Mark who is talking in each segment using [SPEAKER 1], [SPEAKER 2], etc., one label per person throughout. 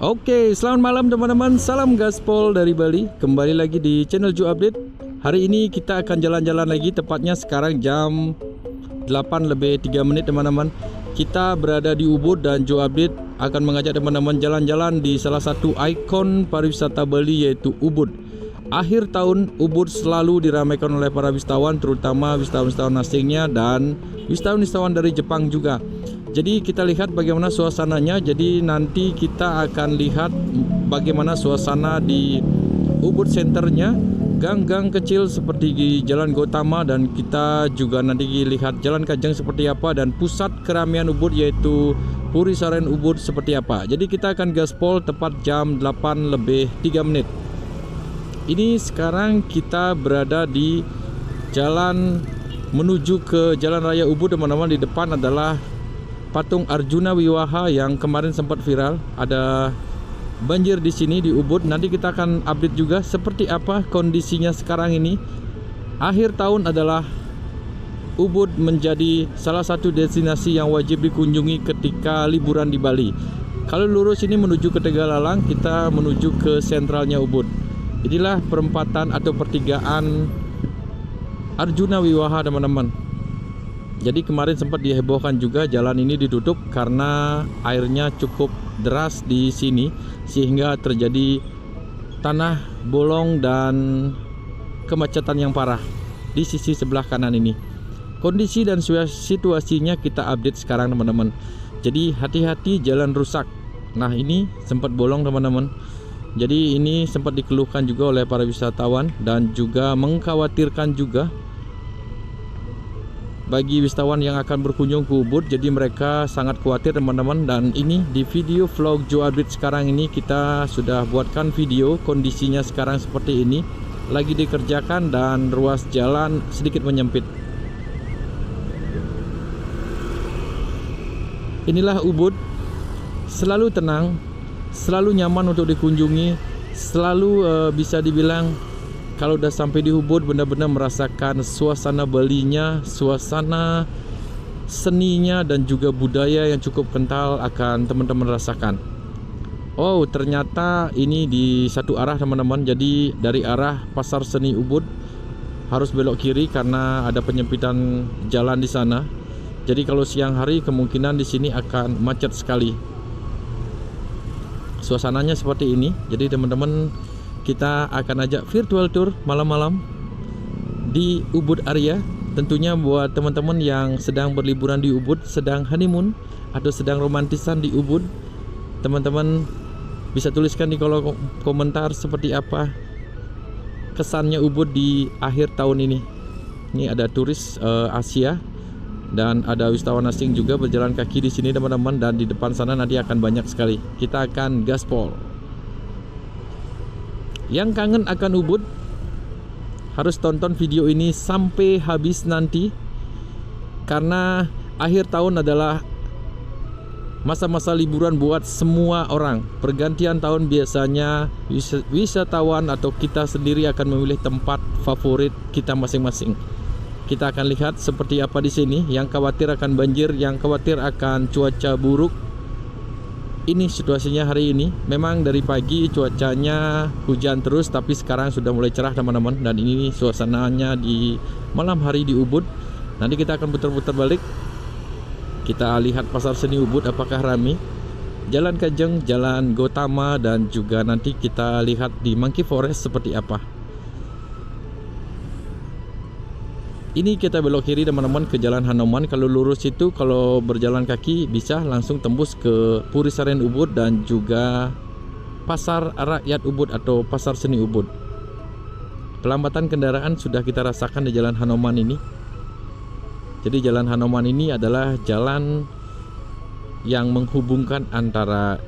[SPEAKER 1] Oke, selamat malam teman-teman. Salam gaspol dari Bali. Kembali lagi di channel Joe Update. Hari ini kita akan jalan-jalan lagi. Tepatnya sekarang jam 8:03 teman-teman. Kita berada di Ubud dan Joe Update akan mengajak teman-teman jalan-jalan di salah satu ikon pariwisata Bali, yaitu Ubud. Akhir tahun Ubud selalu diramaikan oleh para wisatawan, terutama wisatawan-wisatawan asingnya dan wisatawan-wisatawan dari Jepang juga. Jadi kita lihat bagaimana suasananya. Jadi nanti kita akan lihat bagaimana suasana di Ubud Centernya, gang-gang kecil seperti di Jalan Gautama, dan kita juga nanti lihat Jalan Kajang seperti apa, dan pusat keramaian Ubud yaitu Puri Saren Ubud seperti apa. Jadi kita akan gaspol tepat jam 8:03. Ini sekarang kita berada di jalan menuju ke Jalan Raya Ubud teman-teman. Di depan adalah patung Arjuna Wiwaha yang kemarin sempat viral. Ada banjir di sini di Ubud. Nanti kita akan update juga seperti apa kondisinya sekarang ini. Akhir tahun adalah Ubud menjadi salah satu destinasi yang wajib dikunjungi ketika liburan di Bali. Kalau lurus ini menuju ke Tegalalang, kita menuju ke sentralnya Ubud. Inilah perempatan atau pertigaan Arjuna Wiwaha teman-teman. Jadi kemarin sempat dihebohkan juga jalan ini ditutup karena airnya cukup deras di sini, sehingga terjadi tanah bolong dan kemacetan yang parah di sisi sebelah kanan ini. Kondisi dan situasinya kita update sekarang teman-teman. Jadi hati-hati, jalan rusak. Nah, ini sempat bolong teman-teman. Jadi ini sempat dikeluhkan juga oleh para wisatawan dan juga mengkhawatirkan juga bagi wisatawan yang akan berkunjung ke Ubud. Jadi mereka sangat khawatir teman-teman. Dan ini di video vlog Joe Update sekarang ini kita sudah buatkan video kondisinya sekarang seperti ini. Lagi dikerjakan dan ruas jalan sedikit menyempit. Inilah Ubud, selalu tenang, selalu nyaman untuk dikunjungi, selalu bisa dibilang kalau udah sampai di Ubud benar-benar merasakan suasana Balinya, suasana seninya dan juga budaya yang cukup kental akan teman-teman rasakan. Oh, ternyata ini di satu arah teman-teman. Jadi dari arah Pasar Seni Ubud harus belok kiri karena ada penyempitan jalan di sana. Jadi kalau siang hari kemungkinan di sini akan macet sekali. Suasananya seperti ini. Jadi teman-teman, kita akan ajak virtual tour malam-malam di Ubud area. Tentunya buat teman-teman yang sedang berliburan di Ubud, sedang honeymoon atau sedang romantisan di Ubud, teman-teman bisa tuliskan di kolom komentar seperti apa kesannya Ubud di akhir tahun ini. Ini ada turis Asia dan ada wisatawan asing juga berjalan kaki di sini teman-teman, dan di depan sana nanti akan banyak sekali. Kita akan gaspol. Yang kangen akan Ubud harus tonton video ini sampai habis nanti, karena akhir tahun adalah masa-masa liburan buat semua orang. Pergantian tahun biasanya wisatawan atau kita sendiri akan memilih tempat favorit kita masing-masing. Kita akan lihat seperti apa di sini. Yang khawatir akan banjir, yang khawatir akan cuaca buruk. Ini situasinya hari ini. Memang dari pagi cuacanya hujan terus, tapi sekarang sudah mulai cerah teman-teman. Dan ini suasananya di malam hari di Ubud. Nanti kita akan putar-putar balik. Kita lihat Pasar Seni Ubud apakah ramai, Jalan Kajang, Jalan Gautama, dan juga nanti kita lihat di Monkey Forest seperti apa. Ini kita belok kiri teman-teman ke Jalan Hanoman. Kalau lurus itu, kalau berjalan kaki bisa langsung tembus ke Puri Saren Ubud dan juga Pasar Rakyat Ubud atau Pasar Seni Ubud. Pelambatan kendaraan sudah kita rasakan di Jalan Hanoman ini. Jadi Jalan Hanoman ini adalah jalan yang menghubungkan antara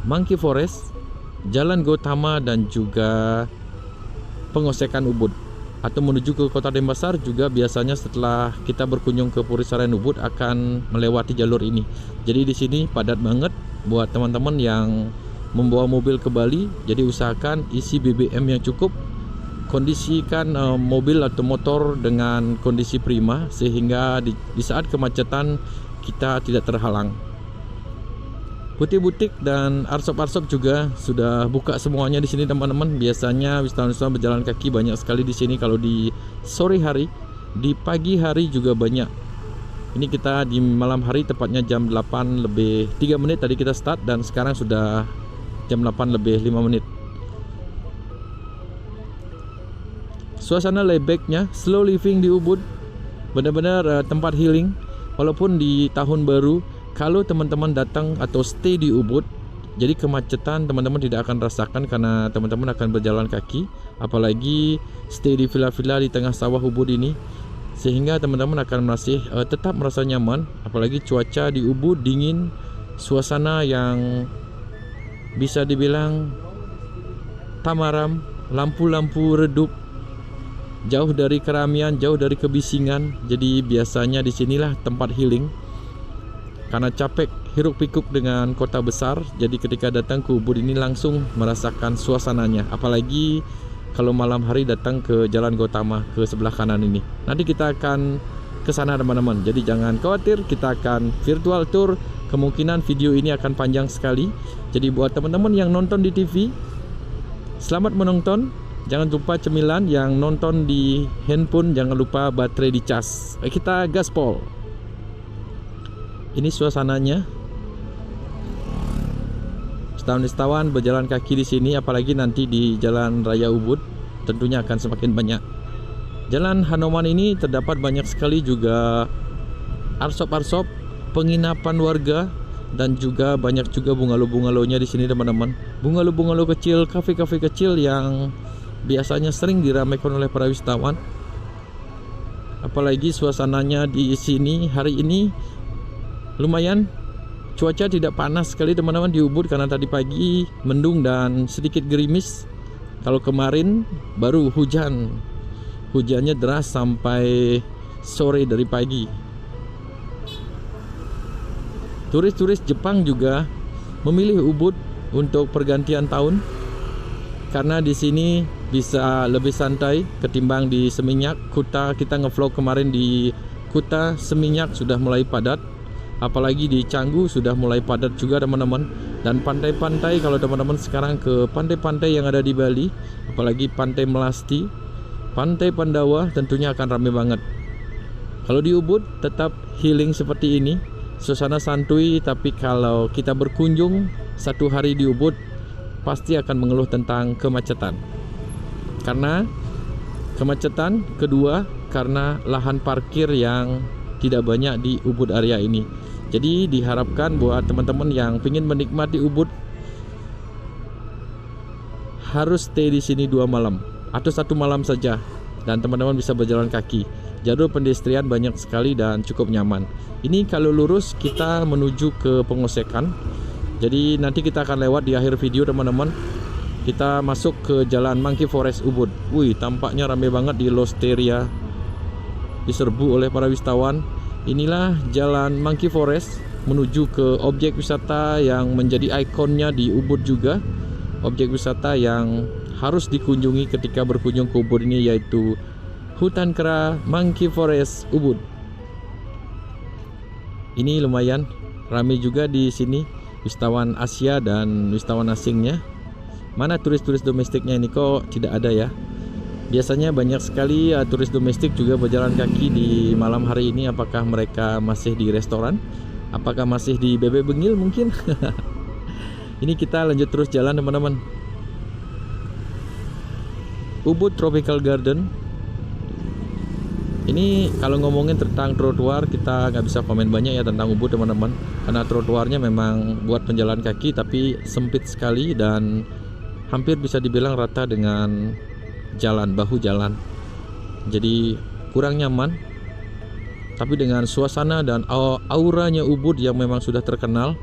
[SPEAKER 1] Monkey Forest, Jalan Gautama, dan juga Pengosekan Ubud, atau menuju ke Kota Denpasar. Juga biasanya setelah kita berkunjung ke Puri Saren Ubud akan melewati jalur ini. Jadi di sini padat banget buat teman-teman yang membawa mobil ke Bali. Jadi usahakan isi BBM yang cukup, kondisikan mobil atau motor dengan kondisi prima sehingga di saat kemacetan kita tidak terhalang. butik dan arsop-arsop juga sudah buka semuanya di sini teman-teman. Biasanya wisatawan-wisatawan berjalan kaki banyak sekali di sini kalau di sore hari, di pagi hari juga banyak. Ini kita di malam hari, tepatnya jam 8 lebih 3 menit tadi kita start, dan sekarang sudah jam 8 lebih 5 menit. Suasana laybacknya, slow living di Ubud, benar-benar tempat healing. Walaupun di tahun baru, kalau teman-teman datang atau stay di Ubud, jadi kemacetan teman-teman tidak akan rasakan karena teman-teman akan berjalan kaki. Apalagi stay di villa-villa di tengah sawah Ubud ini, sehingga teman-teman akan masih tetap merasa nyaman. Apalagi cuaca di Ubud dingin, suasana yang bisa dibilang tamaram, lampu-lampu redup, jauh dari keramaian, jauh dari kebisingan. Jadi biasanya disinilah tempat healing. Karena capek hiruk pikuk dengan kota besar, jadi ketika datang ke Ubud ini langsung merasakan suasananya. Apalagi kalau malam hari datang ke Jalan Gautama ke sebelah kanan ini. Nanti kita akan ke sana teman-teman. Jadi jangan khawatir, kita akan virtual tour. Kemungkinan video ini akan panjang sekali. Jadi buat teman-teman yang nonton di TV, selamat menonton. Jangan lupa cemilan, yang nonton di handphone jangan lupa baterai dicas. Kita gaspol. Ini suasananya. Wisatawan-wisatawan berjalan kaki di sini, apalagi nanti di Jalan Raya Ubud tentunya akan semakin banyak. Jalan Hanoman ini terdapat banyak sekali juga arsop-arsop, penginapan warga, dan juga banyak juga bungalow-bungalownya di sini teman-teman. Bungalow-bungalow kecil, kafe-kafe kecil yang biasanya sering diramaikan oleh para wisatawan. Apalagi suasananya di sini hari ini lumayan, cuaca tidak panas sekali teman-teman di Ubud karena tadi pagi mendung dan sedikit gerimis. Kalau kemarin baru hujan, hujannya deras sampai sore dari pagi. Turis-turis Jepang juga memilih Ubud untuk pergantian tahun karena di sini bisa lebih santai ketimbang di Seminyak. Kuta, kita ngevlog kemarin di Kuta, Seminyak sudah mulai padat. Apalagi di Canggu sudah mulai padat juga teman-teman. Dan pantai-pantai, kalau teman-teman sekarang ke pantai-pantai yang ada di Bali, apalagi Pantai Melasti, Pantai Pandawa, tentunya akan ramai banget. Kalau di Ubud tetap healing seperti ini, suasana santuy. Tapi kalau kita berkunjung satu hari di Ubud, pasti akan mengeluh tentang kemacetan. Karena kemacetan, kedua karena lahan parkir yang tidak banyak di Ubud area ini. Jadi diharapkan buat teman-teman yang ingin menikmati Ubud harus stay di sini 2 malam atau 1 malam saja, dan teman-teman bisa berjalan kaki. Jalur pedestrian banyak sekali dan cukup nyaman. Ini kalau lurus kita menuju ke Pengosekan. Jadi nanti kita akan lewat di akhir video teman-teman. Kita masuk ke Jalan Monkey Forest Ubud. Wih, tampaknya ramai banget di Losteria, diserbu oleh para wisatawan. Inilah Jalan Monkey Forest menuju ke objek wisata yang menjadi ikonnya di Ubud juga. Objek wisata yang harus dikunjungi ketika berkunjung ke Ubud ini yaitu Hutan Kera Monkey Forest Ubud. Ini lumayan ramai juga di sini, wisatawan Asia dan wisatawan asingnya. Mana turis-turis domestiknya ini kok tidak ada ya? Biasanya banyak sekali turis domestik juga berjalan kaki di malam hari ini. Apakah mereka masih di restoran? Apakah masih di Bebek Bengil mungkin? Ini kita lanjut terus jalan teman-teman. Ubud Tropical Garden. Ini kalau ngomongin tentang trotoar, kita nggak bisa komen banyak ya tentang Ubud teman-teman, karena trotoarnya memang buat penjalan kaki tapi sempit sekali dan hampir bisa dibilang rata dengan jalan, bahu jalan. Jadi kurang nyaman. Tapi dengan suasana dan auranya Ubud yang memang sudah terkenal,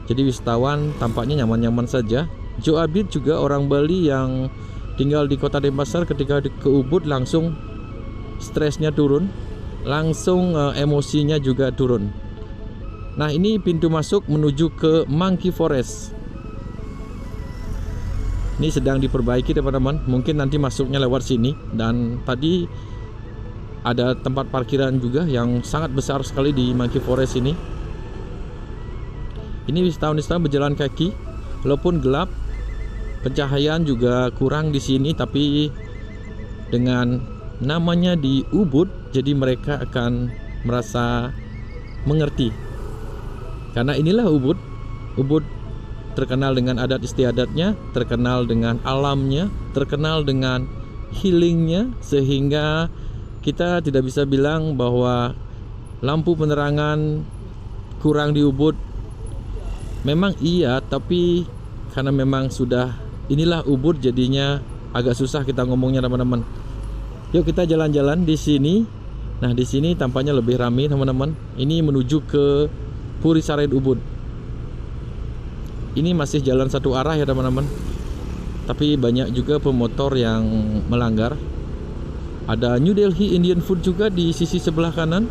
[SPEAKER 1] jadi wisatawan tampaknya nyaman-nyaman saja. Joe Abid juga orang Bali yang tinggal di Kota Denpasar, ketika ke Ubud langsung stresnya turun, langsung emosinya juga turun. Nah, ini pintu masuk menuju ke Monkey Forest. Ini sedang diperbaiki teman-teman, mungkin nanti masuknya lewat sini. Dan tadi ada tempat parkiran juga yang sangat besar sekali di Monkey Forest ini. Ini wisatawan-wisatawan berjalan kaki, walaupun gelap, pencahayaan juga kurang di sini, tapi dengan namanya di Ubud, jadi mereka akan merasa mengerti. Karena inilah Ubud. Ubud terkenal dengan adat istiadatnya, terkenal dengan alamnya, terkenal dengan healingnya, sehingga kita tidak bisa bilang bahwa lampu penerangan kurang di Ubud. Memang iya, tapi karena memang sudah inilah Ubud, jadinya agak susah kita ngomongnya, teman-teman. Yuk kita jalan-jalan di sini. Nah, di sini tampaknya lebih ramai, teman-teman. Ini menuju ke Puri Saren Ubud. Ini masih jalan satu arah ya, teman-teman. Tapi banyak juga pemotor yang melanggar. Ada New Delhi Indian Food juga di sisi sebelah kanan.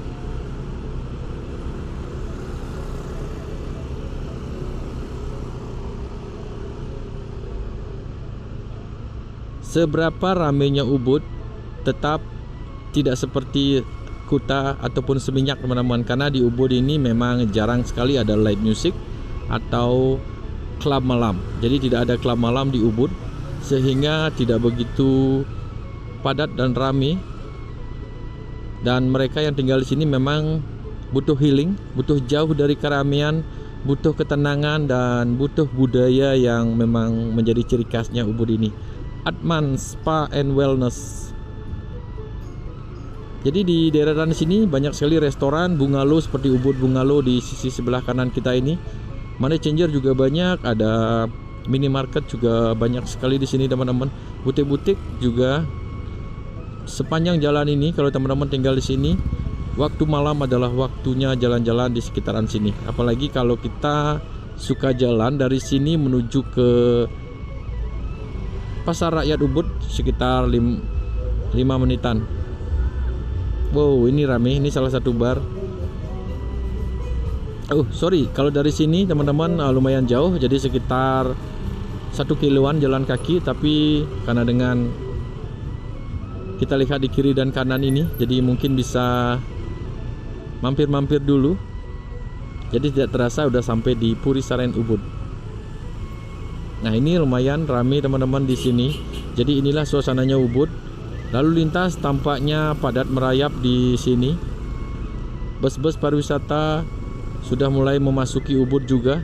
[SPEAKER 1] Seberapa ramainya Ubud, tetap tidak seperti Kuta ataupun Seminyak, teman-teman. Karena di Ubud ini memang jarang sekali ada live music atau klub malam. Jadi tidak ada klub malam di Ubud, sehingga tidak begitu padat dan ramai. Dan mereka yang tinggal di sini memang butuh healing, butuh jauh dari keramaian, butuh ketenangan, dan butuh budaya yang memang menjadi ciri khasnya Ubud ini. Atman Spa and Wellness. Jadi di daerah sini banyak sekali restoran, bungalow seperti Ubud Bungalow di sisi sebelah kanan kita ini. Money changer juga banyak, ada minimarket juga banyak sekali di sini, teman-teman. Butik-butik juga sepanjang jalan ini. Kalau teman-teman tinggal di sini, waktu malam adalah waktunya jalan-jalan di sekitaran sini. Apalagi kalau kita suka jalan dari sini menuju ke Pasar Rakyat Ubud sekitar 5 menitan. Wow, ini rame. Ini salah satu bar. Oh, sorry, kalau dari sini teman-teman lumayan jauh, jadi sekitar 1 kiloan jalan kaki. Tapi karena dengan kita lihat di kiri dan kanan ini, jadi mungkin bisa mampir-mampir dulu. Jadi tidak terasa udah sampai di Puri Saren Ubud. Nah, ini lumayan ramai, teman-teman, di sini. Jadi inilah suasananya Ubud. Lalu lintas tampaknya padat merayap di sini. Bus-bus pariwisata sudah mulai memasuki Ubud juga.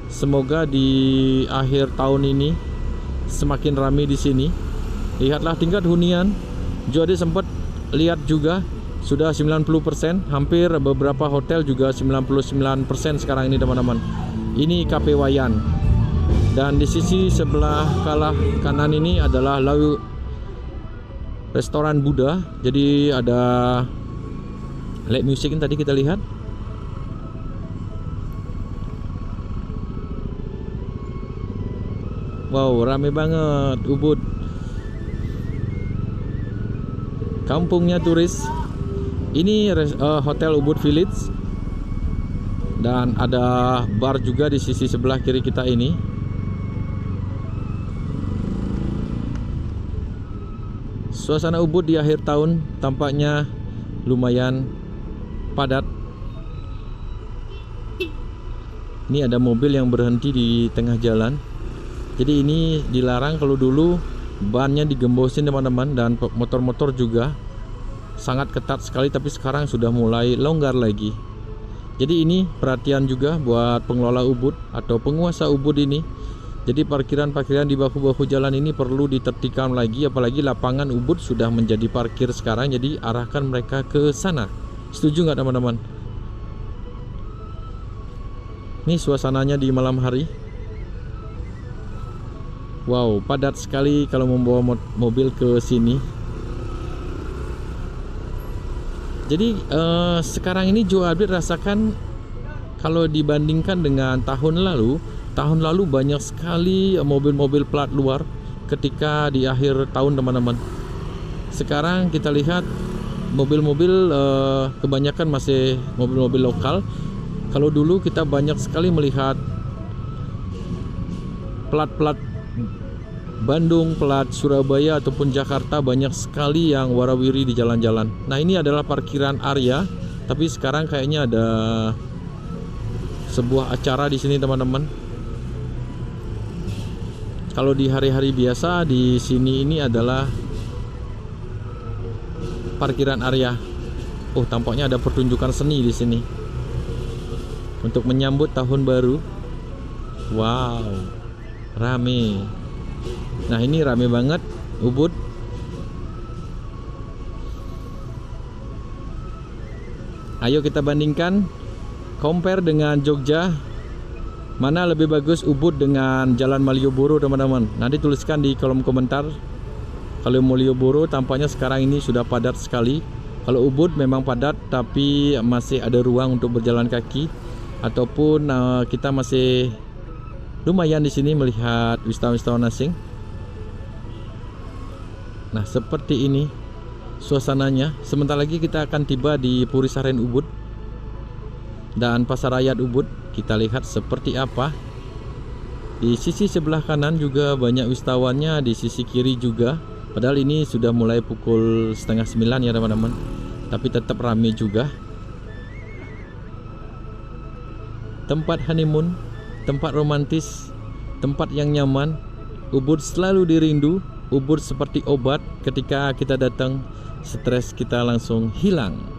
[SPEAKER 1] Semoga di akhir tahun ini semakin ramai di sini. Lihatlah tingkat hunian. Jadi sempat lihat juga sudah 90%, hampir beberapa hotel juga 99% sekarang ini, teman-teman. Ini Cafe Wayan. Dan di sisi sebelah kanan ini adalah restoran Buddha. Jadi ada live music yang tadi kita lihat. Wow, rame banget Ubud. Kampungnya turis. Ini Hotel Ubud Village. Dan ada bar juga di sisi sebelah kiri kita ini. Suasana Ubud di akhir tahun tampaknya lumayan padat. Ini ada mobil yang berhenti di tengah jalan. Jadi ini dilarang. Kalau dulu bannya digembosin, teman-teman, dan motor-motor juga sangat ketat sekali, tapi sekarang sudah mulai longgar lagi. Jadi ini perhatian juga buat pengelola Ubud atau penguasa Ubud ini. Jadi parkiran-parkiran di bahu-bahu jalan ini perlu ditertibkan lagi, apalagi lapangan Ubud sudah menjadi parkir sekarang. Jadi arahkan mereka ke sana. Setuju nggak, teman-teman? Ini suasananya di malam hari. Wow, padat sekali kalau membawa mobil ke sini. Jadi sekarang ini Joe Update rasakan kalau dibandingkan dengan tahun lalu banyak sekali mobil-mobil plat luar ketika di akhir tahun, teman-teman. Sekarang kita lihat mobil-mobil kebanyakan masih mobil-mobil lokal. Kalau dulu kita banyak sekali melihat plat-plat Bandung, plat Surabaya ataupun Jakarta, banyak sekali yang warawiri di jalan-jalan. Nah, ini adalah parkiran area, tapi sekarang kayaknya ada sebuah acara di sini teman-teman. Kalau di hari-hari biasa di sini ini adalah parkiran area. Oh, tampaknya ada pertunjukan seni di sini untuk menyambut tahun baru. Wow, rame. Nah, ini rame banget Ubud. Ayo kita bandingkan, compare dengan Jogja. Mana lebih bagus Ubud dengan Jalan Malioboro teman-teman? Nanti tuliskan di kolom komentar. Kalau Malioboro tampaknya sekarang ini sudah padat sekali. Kalau Ubud memang padat, tapi masih ada ruang untuk berjalan kaki. Ataupun kita masih lumayan di sini melihat wisatawan-wisatawan asing. Nah, seperti ini suasananya. Sebentar lagi kita akan tiba di Puri Saren Ubud dan Pasar Rakyat Ubud. Kita lihat seperti apa. Di sisi sebelah kanan juga banyak wisatawannya, di sisi kiri juga. Padahal ini sudah mulai pukul 8:30 ya teman-teman, tapi tetap ramai juga. Tempat honeymoon, tempat romantis, tempat yang nyaman. Ubud selalu dirindu. Ubud seperti obat, ketika kita datang stres kita langsung hilang.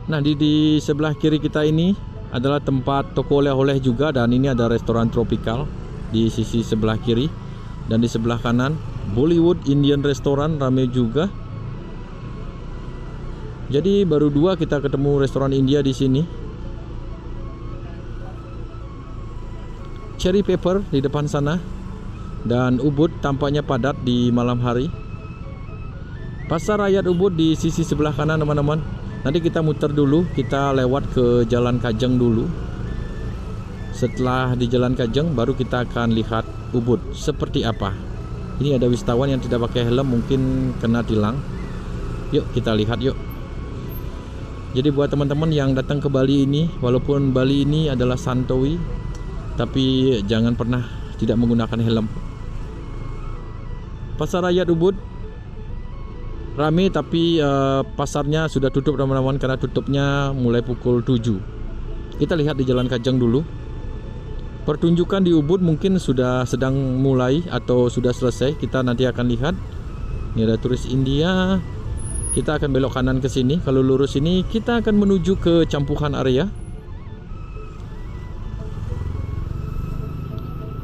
[SPEAKER 1] Nah, di sebelah kiri kita ini adalah tempat toko oleh-oleh juga, dan ini ada restoran tropical di sisi sebelah kiri. Dan di sebelah kanan Bollywood Indian restoran ramai juga. Jadi baru dua kita ketemu restoran India di sini. Cherry Pepper di depan sana. Dan Ubud tampaknya padat di malam hari. Pasar Rakyat Ubud di sisi sebelah kanan teman-teman. Nanti kita muter dulu, kita lewat ke Jalan Kajeng dulu. Setelah di Jalan Kajeng baru kita akan lihat Ubud seperti apa. Ini ada wisatawan yang tidak pakai helm, mungkin kena tilang. Yuk kita lihat yuk. Jadi buat teman-teman yang datang ke Bali ini, walaupun Bali ini adalah santuy, tapi jangan pernah tidak menggunakan helm. Pasar Rakyat Ubud rame, tapi pasarnya sudah tutup teman-teman, karena tutupnya mulai pukul 7. Kita lihat di Jalan Kajeng dulu. Pertunjukan di Ubud mungkin sudah sedang mulai atau sudah selesai. Kita nanti akan lihat. Ini ada turis India. Kita akan belok kanan ke sini. Kalau lurus ini kita akan menuju ke campuran area.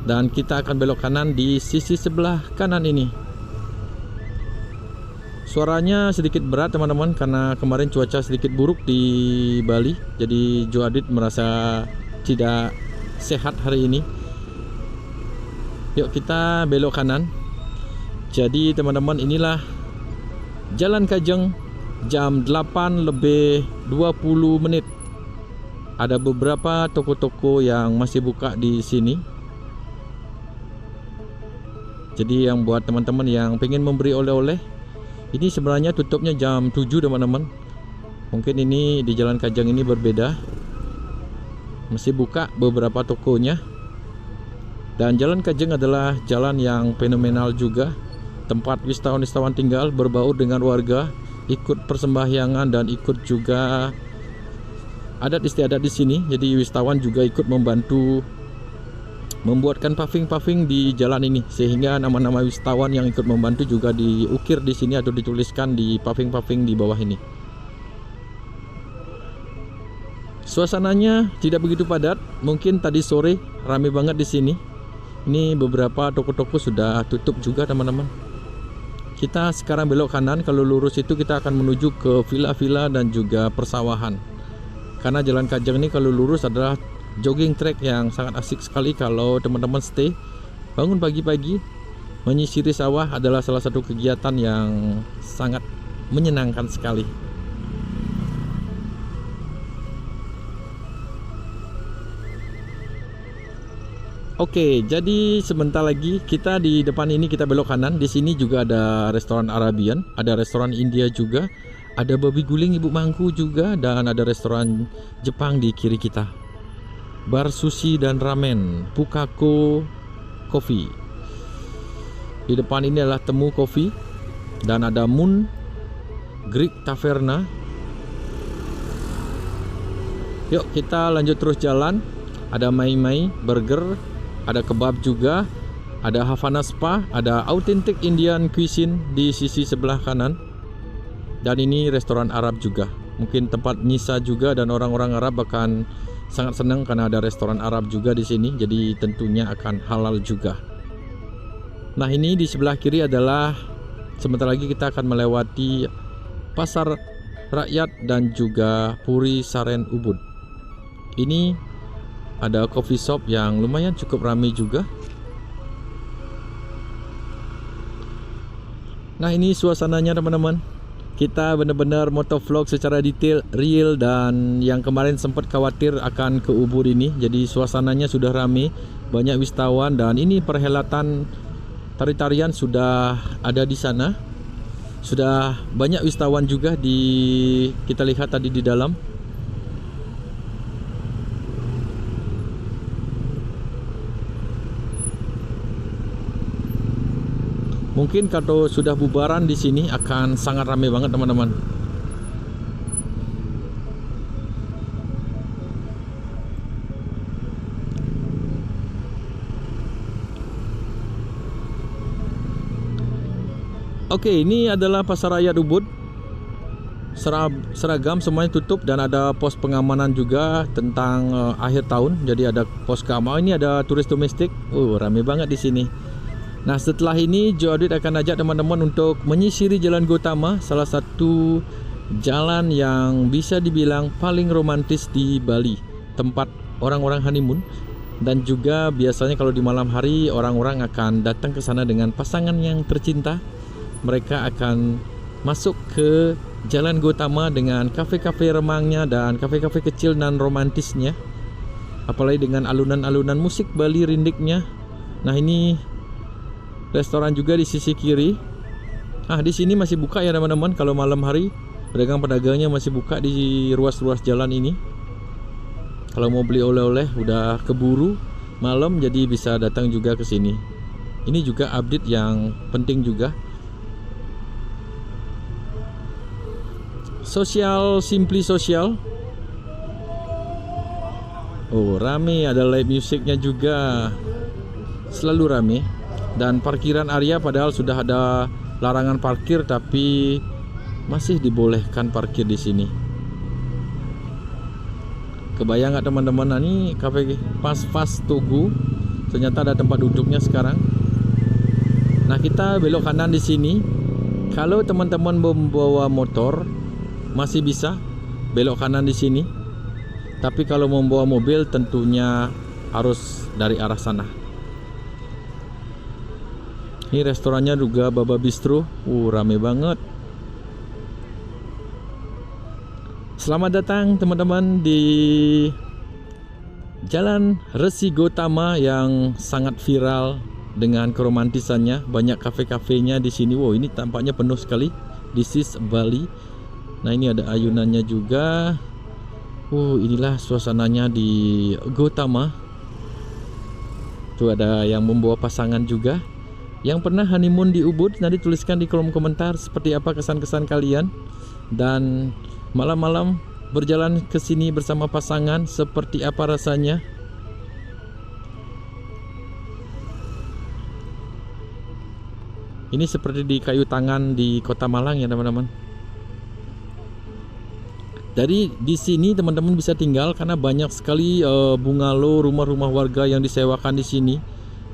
[SPEAKER 1] Dan kita akan belok kanan di sisi sebelah kanan ini. Suaranya sedikit berat teman-teman, karena kemarin cuaca sedikit buruk di Bali. Jadi Joe Adit merasa tidak sehat hari ini. Yuk kita belok kanan. Jadi teman-teman, inilah Jalan Kajeng jam 8:20. Ada beberapa toko-toko yang masih buka di sini. Jadi yang buat teman-teman yang pengen memberi oleh-oleh, ini sebenarnya tutupnya jam 7 teman-teman. Mungkin ini di Jalan Kajeng ini berbeda, masih buka beberapa tokonya. Dan Jalan Kajeng adalah jalan yang fenomenal juga. Tempat wisatawan-wisatawan tinggal, berbaur dengan warga, ikut persembahyangan dan ikut juga adat istiadat di sini. Jadi wisatawan juga ikut membantu membuatkan paving-paving di jalan ini, sehingga nama-nama wisatawan yang ikut membantu juga diukir di sini atau dituliskan di paving-paving di bawah ini. Suasananya tidak begitu padat. Mungkin tadi sore ramai banget di sini. Ini beberapa toko-toko sudah tutup juga teman-teman. Kita sekarang belok kanan. Kalau lurus itu kita akan menuju ke villa-villa dan juga persawahan. Karena Jalan Kajeng ini kalau lurus adalah jogging track yang sangat asik sekali kalau teman-teman stay. Bangun pagi-pagi menyisiri sawah adalah salah satu kegiatan yang sangat menyenangkan sekali. Oke, jadi sebentar lagi kita di depan ini kita belok kanan. Di sini juga ada restoran Arabian, ada restoran India juga, ada babi guling Ibu Mangku juga, dan ada restoran Jepang di kiri kita. Bar sushi dan ramen, Pukako Coffee. Di depan ini adalah Temu Coffee dan ada Moon Greek Taverna. Yuk kita lanjut terus jalan. Ada Mai Mai Burger, ada kebab juga, ada Havana Spa, ada Authentic Indian Cuisine di sisi sebelah kanan. Dan ini restoran Arab juga. Mungkin tempat nyisa juga, dan orang-orang Arab akan sangat senang karena ada restoran Arab juga di sini. Jadi tentunya akan halal juga. Nah, ini di sebelah kiri adalah, sebentar lagi kita akan melewati Pasar Rakyat dan juga Puri Saren Ubud. Ini ada coffee shop yang lumayan cukup ramai juga. Nah, ini suasananya teman-teman. Kita benar-benar motovlog secara detail, real, dan yang kemarin sempat khawatir akan ke Ubud ini. Jadi suasananya sudah ramai, banyak wisatawan, dan ini perhelatan tari-tarian sudah ada di sana. Sudah banyak wisatawan juga kita lihat tadi di dalam. Mungkin kalau sudah bubaran di sini akan sangat ramai banget teman-teman. Oke, ini adalah Pasar Rakyat Ubud. Seragam semuanya tutup dan ada pos pengamanan juga tentang akhir tahun. Jadi ada pos keamanan. Ini ada turis domestik. Ramai banget di sini. Nah, setelah ini Joe Update akan ajak teman-teman untuk menyisiri Jalan Gautama, salah satu jalan yang bisa dibilang paling romantis di Bali, tempat orang-orang honeymoon. Dan juga biasanya kalau di malam hari orang-orang akan datang ke sana dengan pasangan yang tercinta. Mereka akan masuk ke Jalan Gautama dengan kafe-kafe remangnya dan kafe-kafe kecil dan romantisnya. Apalagi dengan alunan-alunan musik Bali rindiknya. Nah, ini restoran juga di sisi kiri. Di sini masih buka ya teman-teman. Kalau malam hari pedagang-pedagangnya masih buka di ruas-ruas jalan ini. Kalau mau beli oleh-oleh udah keburu malam, jadi bisa datang juga ke sini. Ini juga update yang penting juga. Sosial, simply sosial. Rame, ada live musiknya juga. Selalu rame. Dan parkiran area padahal sudah ada larangan parkir, tapi masih dibolehkan parkir di sini. Kebayang nggak teman-teman? Nah, ini kafe Pas Tugu. Ternyata ada tempat duduknya sekarang. Nah, kita belok kanan di sini. Kalau teman-teman membawa motor masih bisa belok kanan di sini. Tapi kalau membawa mobil tentunya harus dari arah sana. Ini restorannya juga Baba Bistro. Rame banget. Selamat datang teman-teman di Jalan Resi Gautama yang sangat viral dengan keromantisannya. Banyak kafe-kafenya di sini. Ini tampaknya penuh sekali. This is Bali. Nah, ini ada ayunannya juga. Inilah suasananya di Gautama. Tuh ada yang membawa pasangan juga. Yang pernah honeymoon di Ubud, nanti tuliskan di kolom komentar seperti apa kesan-kesan kalian. Dan malam-malam berjalan ke sini bersama pasangan, seperti apa rasanya? Ini seperti di Kayu Tangan di Kota Malang ya teman-teman. Dari di sini teman-teman bisa tinggal karena banyak sekali bungalow, rumah-rumah warga yang disewakan di sini.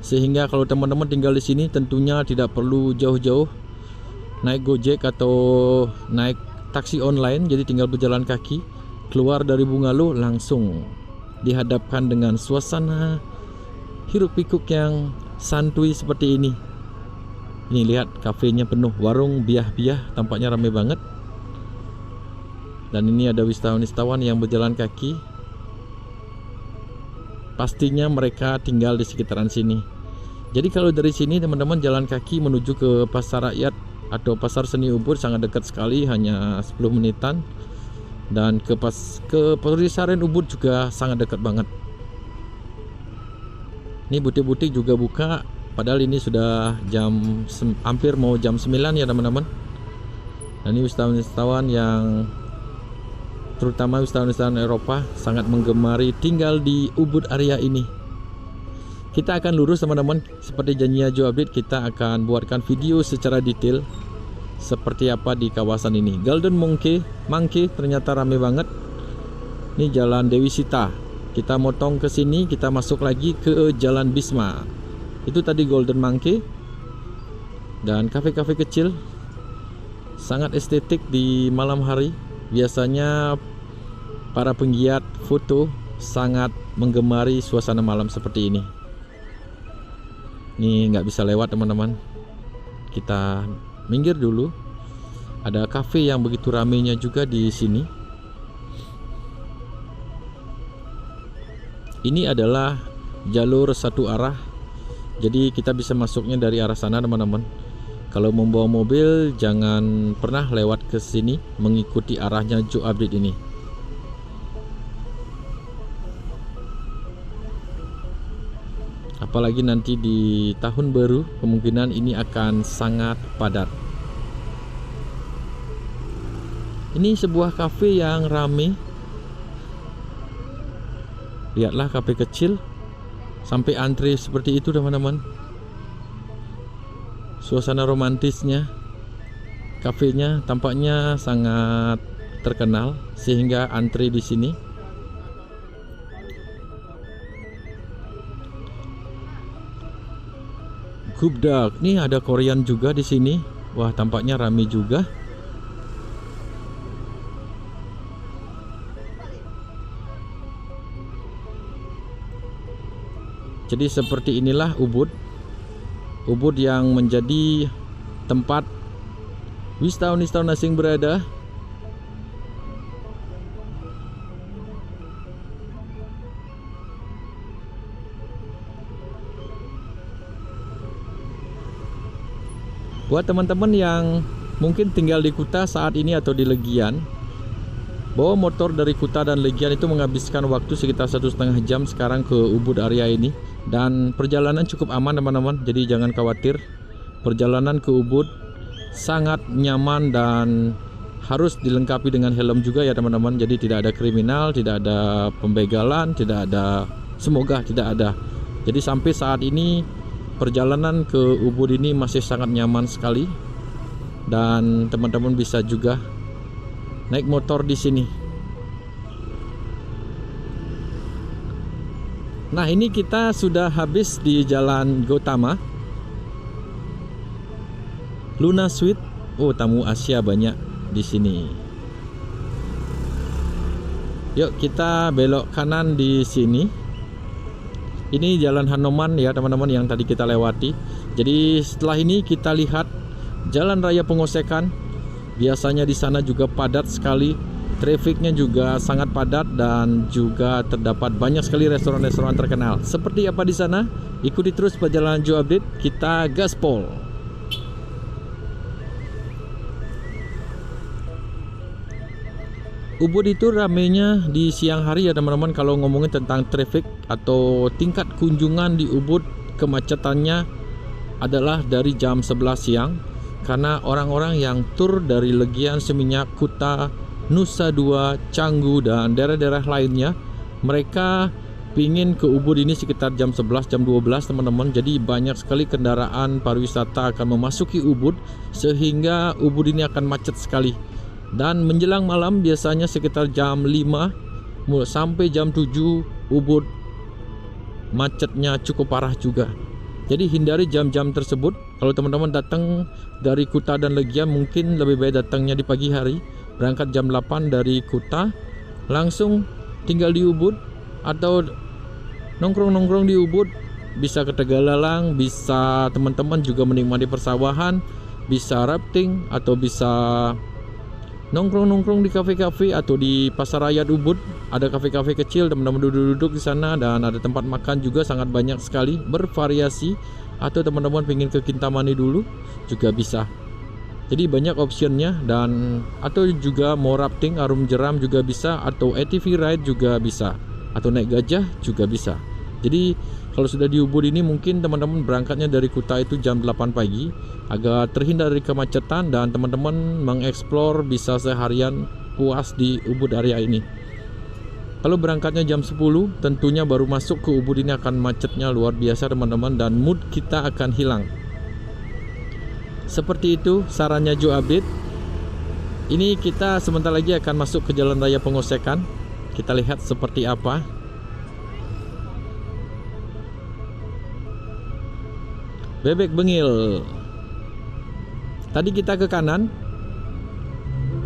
[SPEAKER 1] Sehingga kalau teman-teman tinggal di sini tentunya tidak perlu jauh-jauh naik Gojek atau naik taksi online. Jadi tinggal berjalan kaki keluar dari bungalow, langsung dihadapkan dengan suasana hiruk pikuk yang santuy seperti ini. Ini lihat kafenya penuh, warung biah-biah tampaknya ramai banget. Dan ini ada wisatawan-wisatawan yang berjalan kaki. Pastinya mereka tinggal di sekitaran sini. Jadi kalau dari sini teman-teman jalan kaki menuju ke Pasar Rakyat atau Pasar Seni Ubud sangat dekat sekali, hanya 10 menitan. Dan ke Puri Saren Ubud juga sangat dekat banget. Ini butik-butik juga buka, padahal ini sudah hampir mau jam 9 ya teman-teman. Nah, ini wisatawan-wisatawan yang terutama wisatawan-wisatawan Eropa sangat menggemari tinggal di Ubud area ini. Kita akan lurus teman-teman, seperti janjinya Joe Update, kita akan buatkan video secara detail seperti apa di kawasan ini. Golden Monkey ternyata rame banget. Ini Jalan Dewi Sita. Kita motong ke sini, kita masuk lagi ke Jalan Bisma. Itu tadi Golden Monkey. Dan kafe-kafe kecil sangat estetik di malam hari. Biasanya para penggiat foto sangat menggemari suasana malam seperti ini. Ini nggak bisa lewat teman-teman. Kita minggir dulu. Ada kafe yang begitu ramainya juga di sini. Ini adalah jalur satu arah, jadi kita bisa masuknya dari arah sana teman-teman. Kalau membawa mobil jangan pernah lewat ke sini mengikuti arahnya Joe Update ini. Apalagi nanti di tahun baru, kemungkinan ini akan sangat padat. Ini sebuah kafe yang ramai. Lihatlah kafe kecil sampai antri seperti itu teman-teman. Suasana romantisnya, kafenya tampaknya sangat terkenal sehingga antri di sini. Gubdak, nih ada Korean juga di sini. Wah, tampaknya ramai juga. Jadi seperti inilah Ubud yang menjadi tempat wisatawan-wisatawan asing berada. Buat teman-teman yang mungkin tinggal di Kuta saat ini atau di Legian, bawa motor dari Kuta dan Legian itu menghabiskan waktu sekitar 1,5 jam sekarang ke Ubud area ini. Dan perjalanan cukup aman teman-teman, jadi jangan khawatir. Perjalanan ke Ubud sangat nyaman dan harus dilengkapi dengan helm juga ya teman-teman. Jadi tidak ada kriminal, tidak ada pembegalan, semoga tidak ada. Jadi sampai saat ini perjalanan ke Ubud ini masih sangat nyaman sekali. Dan teman-teman bisa juga naik motor di sini. Nah, ini kita sudah habis di Jalan Gautama. Luna Suite. Oh, tamu Asia banyak di sini. Yuk kita belok kanan di sini. Ini Jalan Hanoman ya teman-teman yang tadi kita lewati. Jadi setelah ini kita lihat Jalan Raya Pengosekan. Biasanya di sana juga padat sekali. Trafiknya juga sangat padat dan juga terdapat banyak sekali restoran-restoran terkenal. Seperti apa di sana? Ikuti terus perjalanan Joe Update. Kita gaspol. Ubud itu ramainya di siang hari ya teman-teman. Kalau ngomongin tentang traffic atau tingkat kunjungan di Ubud, kemacetannya adalah dari jam 11 siang. Karena orang-orang yang tur dari Legian, Seminyak, Kuta, Nusa Dua, Canggu dan daerah-daerah lainnya, mereka pingin ke Ubud ini sekitar jam 11, jam 12 teman-teman. Jadi banyak sekali kendaraan pariwisata akan memasuki Ubud, sehingga Ubud ini akan macet sekali. Dan menjelang malam biasanya sekitar jam 5 sampai jam 7 Ubud macetnya cukup parah juga. Jadi hindari jam-jam tersebut. Kalau teman-teman datang dari Kuta dan Legian, mungkin lebih baik datangnya di pagi hari. Berangkat jam 8 dari Kuta, langsung tinggal di Ubud, atau nongkrong-nongkrong di Ubud. Bisa ke Tegalalang, bisa teman-teman juga menikmati persawahan, bisa rafting, atau bisa nongkrong-nongkrong di kafe-kafe atau di Pasar Rakyat Ubud. Ada kafe-kafe kecil, teman-teman duduk-duduk di sana, dan ada tempat makan juga sangat banyak sekali, bervariasi. Atau teman-teman pengen ke Kintamani dulu juga bisa. Jadi banyak optionnya, dan atau juga mau rafting Arum Jeram juga bisa, atau ATV ride juga bisa, atau naik gajah juga bisa. Jadi kalau sudah di Ubud ini mungkin teman-teman berangkatnya dari Kuta itu jam 8 pagi agar terhindar dari kemacetan dan teman-teman mengeksplor bisa seharian puas di Ubud area ini. Kalau berangkatnya jam 10 tentunya baru masuk ke Ubud ini akan macetnya luar biasa teman-teman, dan mood kita akan hilang. Seperti itu sarannya Joe Update. Ini kita sebentar lagi akan masuk ke Jalan Raya Pengosekan. Kita lihat seperti apa. Bebek Bengil. Tadi kita ke kanan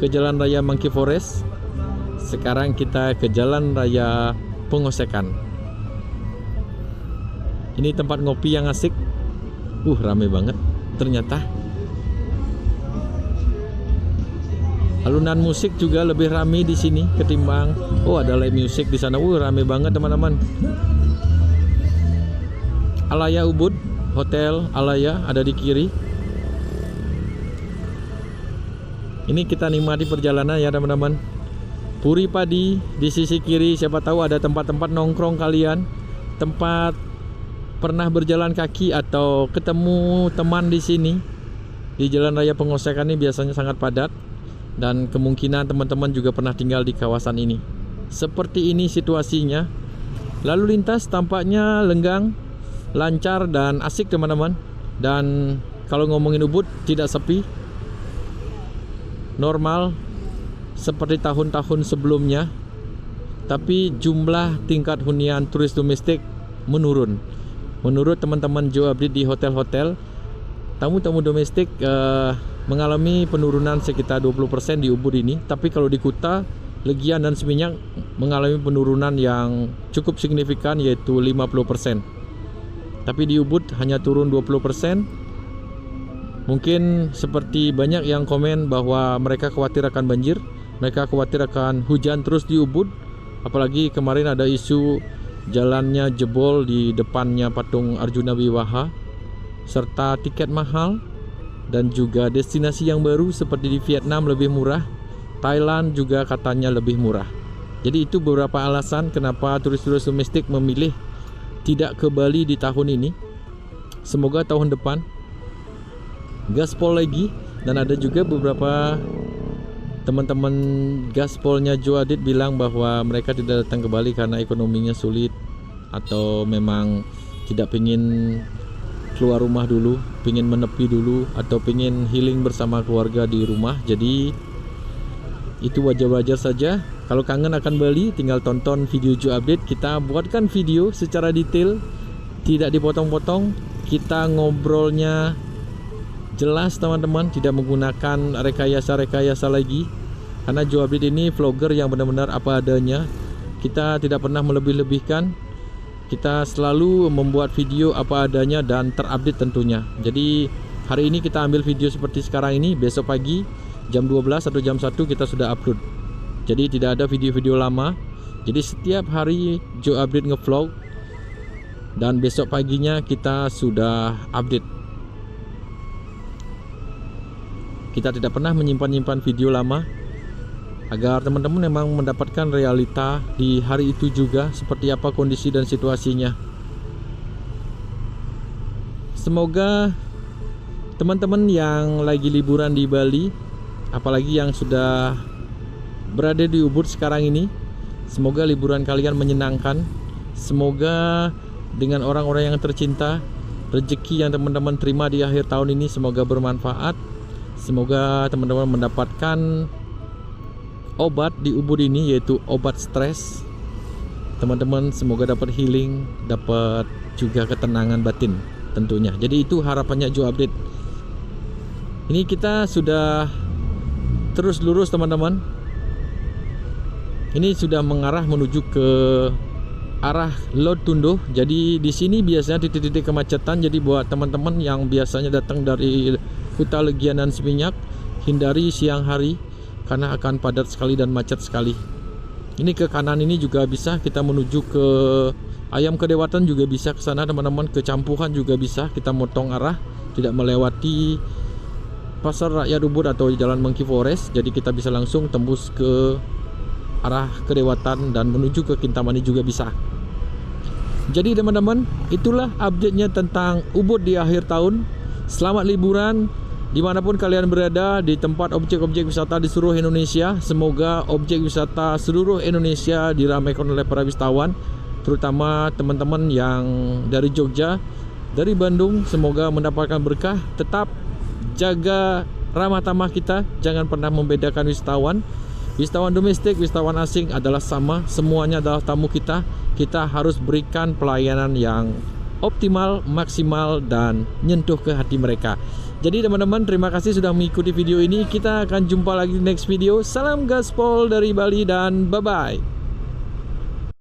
[SPEAKER 1] ke Jalan Raya Monkey Forest. Sekarang kita ke Jalan Raya Pengosekan. Ini tempat ngopi yang asik. Rame banget ternyata. Alunan musik juga lebih rame di sini ketimbang ada live music di sana. Rame banget teman-teman. Alaya Ubud, Hotel Alaya ada di kiri. Ini kita nikmati perjalanan ya teman-teman. Puri Padi di sisi kiri, siapa tahu ada tempat-tempat nongkrong kalian, tempat pernah berjalan kaki atau ketemu teman di sini. Di Jalan Raya Pengosekan ini biasanya sangat padat dan kemungkinan teman-teman juga pernah tinggal di kawasan ini. Seperti ini situasinya. Lalu lintas tampaknya lenggang, lancar dan asik teman-teman. Dan kalau ngomongin Ubud tidak sepi, normal seperti tahun-tahun sebelumnya, tapi jumlah tingkat hunian turis domestik menurun. Menurut teman-teman Joe Update di hotel-hotel, tamu-tamu domestik mengalami penurunan sekitar 20% di Ubud ini. Tapi kalau di Kuta, Legian dan Seminyak mengalami penurunan yang cukup signifikan, yaitu 50%. Tapi di Ubud hanya turun 20%. Mungkin seperti banyak yang komen bahwa mereka khawatir akan banjir, mereka khawatir akan hujan terus di Ubud. Apalagi kemarin ada isu jalannya jebol di depannya patung Arjuna Wiwaha, serta tiket mahal, dan juga destinasi yang baru seperti di Vietnam lebih murah, Thailand juga katanya lebih murah. Jadi itu beberapa alasan kenapa turis-turis domestik memilih tidak ke Bali di tahun ini. Semoga tahun depan gaspol lagi. Dan ada juga beberapa teman-teman gaspolnya Joe Adit bilang bahwa mereka tidak datang ke Bali karena ekonominya sulit, atau memang tidak ingin keluar rumah dulu, ingin menepi dulu, atau ingin healing bersama keluarga di rumah. Jadi itu wajar-wajar saja. Kalau kangen akan Bali, tinggal tonton video Joe Update. Kita buatkan video secara detail, tidak dipotong-potong. Kita ngobrolnya jelas teman-teman, tidak menggunakan rekayasa-rekayasa lagi. Karena Joe Update ini vlogger yang benar-benar apa adanya. Kita tidak pernah melebih-lebihkan. Kita selalu membuat video apa adanya dan terupdate tentunya. Jadi hari ini kita ambil video seperti sekarang ini, besok pagi jam 12 atau jam 1 kita sudah upload. Jadi tidak ada video-video lama. Jadi setiap hari Joe Update ngevlog, dan besok paginya kita sudah update. Kita tidak pernah menyimpan-nyimpan video lama, agar teman-teman memang mendapatkan realita di hari itu juga seperti apa kondisi dan situasinya. Semoga teman-teman yang lagi liburan di Bali, apalagi yang sudah berada di Ubud sekarang ini, semoga liburan kalian menyenangkan. Semoga dengan orang-orang yang tercinta, rezeki yang teman-teman terima di akhir tahun ini semoga bermanfaat. Semoga teman-teman mendapatkan obat di Ubud ini, yaitu obat stres. Teman-teman semoga dapat healing, dapat juga ketenangan batin tentunya. Jadi itu harapannya Joe Update. Ini kita sudah terus lurus teman-teman. Ini sudah mengarah menuju ke arah Lod Tunduh. Jadi di sini biasanya titik-titik kemacetan. Jadi buat teman-teman yang biasanya datang dari Kuta, Legian dan Seminyak, hindari siang hari karena akan padat sekali dan macet sekali. Ini ke kanan ini juga bisa kita menuju ke Ayam Kedewatan, juga bisa ke sana teman-teman. Ke Campuhan juga bisa, kita motong arah, tidak melewati Pasar Rakyat Ubud atau Jalan Monkey Forest. Jadi kita bisa langsung tembus ke arah Kedewatan dan menuju ke Kintamani juga bisa. Jadi teman-teman, itulah update-nya tentang Ubud di akhir tahun. Selamat liburan dimanapun kalian berada di tempat objek-objek wisata di seluruh Indonesia. Semoga objek wisata seluruh Indonesia diramaikan oleh para wisatawan, terutama teman-teman yang dari Jogja, dari Bandung. Semoga mendapatkan berkah. Tetap jaga ramah tamah kita, jangan pernah membedakan wisatawan. Wisatawan domestik, wisatawan asing adalah sama, semuanya adalah tamu kita. Kita harus berikan pelayanan yang optimal, maksimal, dan nyentuh ke hati mereka. Jadi teman-teman, terima kasih sudah mengikuti video ini. Kita akan jumpa lagi di next video. Salam gaspol dari Bali dan bye-bye.